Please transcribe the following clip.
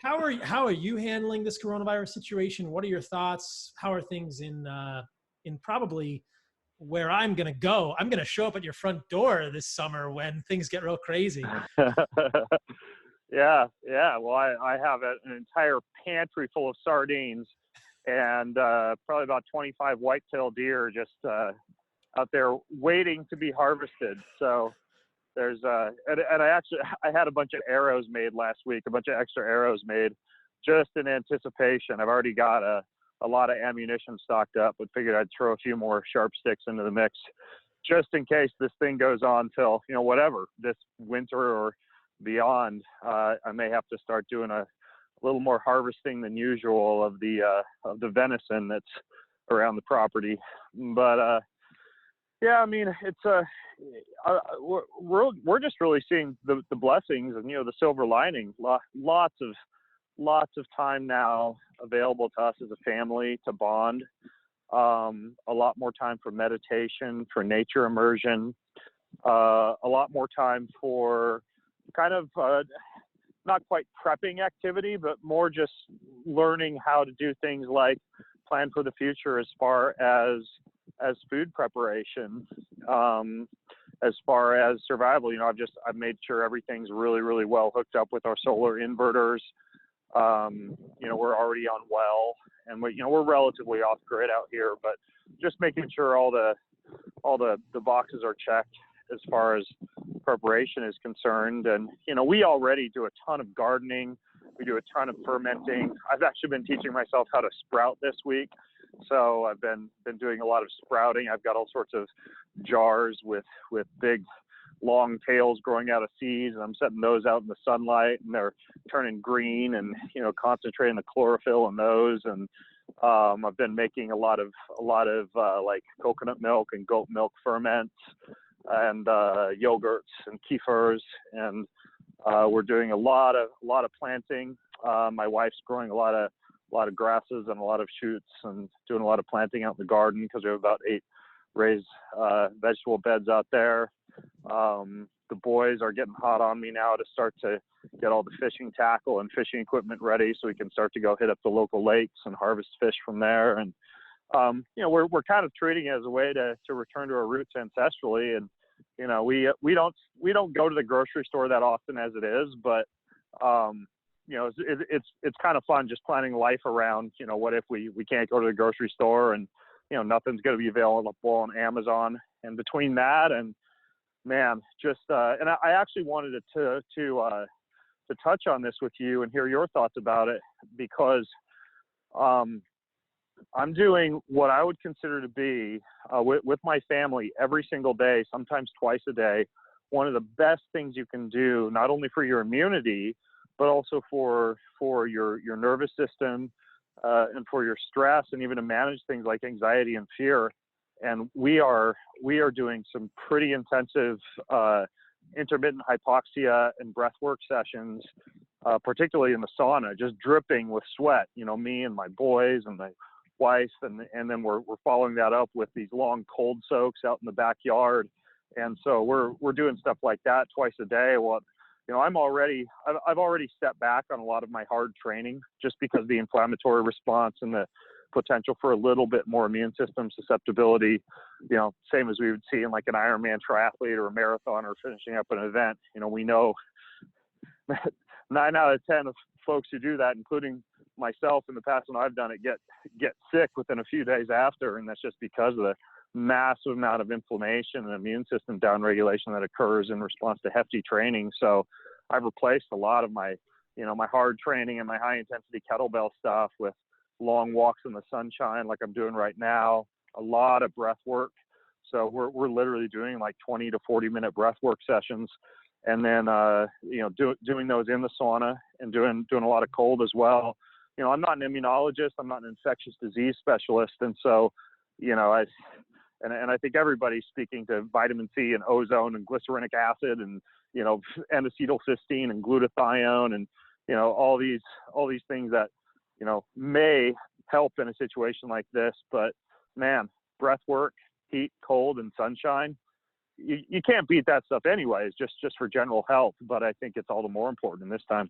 how are you handling this coronavirus situation? What are your thoughts? How are things in probably where I'm going to go? I'm going to show up at your front door this summer when things get real crazy. Yeah. Well, I have an entire pantry full of sardines and probably about 25 white-tailed deer just out there waiting to be harvested. So there's and I had a bunch of arrows made last week, a bunch of extra arrows made just in anticipation. I've already got a lot of ammunition stocked up, but figured I'd throw a few more sharp sticks into the mix just in case this thing goes on till, whatever, this winter or beyond. I may have to start doing a little more harvesting than usual of the venison that's around the property. But yeah, I mean, it's we're just really seeing the blessings and the silver lining. Lots of time now available to us as a family to bond. A lot more time for meditation, for nature immersion. A lot more time for kind of not quite prepping activity, but more just learning how to do things like plan for the future as far as food preparation, as far as survival. I've made sure everything's really, really well hooked up with our solar inverters. We're already on well, and we're relatively off grid out here, but just making sure all the boxes are checked as far as preparation is concerned. And we already do a ton of gardening. We do a ton of fermenting. I've actually been teaching myself how to sprout this week, so I've been doing a lot of sprouting. I've got all sorts of jars with big long tails growing out of seeds, and I'm setting those out in the sunlight, and they're turning green, and concentrating the chlorophyll in those. And I've been making a lot of like coconut milk and goat milk ferments and yogurts and kefirs, and we're doing a lot of planting. My wife's growing a lot of grasses and a lot of shoots, and doing a lot of planting out in the garden because we have about 8 raised vegetable beds out there. The boys are getting hot on me now to start to get all the fishing tackle and fishing equipment ready so we can start to go hit up the local lakes and harvest fish from there. And we're kind of treating it as a way to return to our roots ancestrally. And we don't go to the grocery store that often as it is, but it's kind of fun just planning life around what if we can't go to the grocery store, and nothing's going to be available on Amazon. And between that and man, just and I actually wanted to touch on this with you and hear your thoughts about it, because I'm doing what I would consider to be with my family every single day, sometimes twice a day, one of the best things you can do, not only for your immunity, but also for your nervous system and for your stress, and even to manage things like anxiety and fear. And we are doing some pretty intensive intermittent hypoxia and breathwork sessions, particularly in the sauna, just dripping with sweat. Me and my boys and my wife, and then we're following that up with these long cold soaks out in the backyard. And so we're doing stuff like that twice a day. Well, I've already stepped back on a lot of my hard training just because the inflammatory response and the potential for a little bit more immune system susceptibility, same as we would see in like an Ironman triathlete or a marathon or finishing up an event. We know 9 out of 10 of folks who do that, including myself in the past when I've done it, get sick within a few days after. And that's just because of the massive amount of inflammation and immune system downregulation that occurs in response to hefty training. So I've replaced a lot of my, my hard training and my high intensity kettlebell stuff with long walks in the sunshine like I'm doing right now, a lot of breath work. So we're literally doing like 20 to 40 minute breath work sessions, and then doing those in the sauna, and doing a lot of cold as well. I'm not an immunologist, I'm not an infectious disease specialist, and so I think everybody's speaking to vitamin C and ozone and glycerinic acid and N-acetylcysteine and glutathione and all these things that may help in a situation like this. But man, breath work, heat, cold, and sunshine, you can't beat that stuff anyways, just for general health. But I think it's all the more important in this time.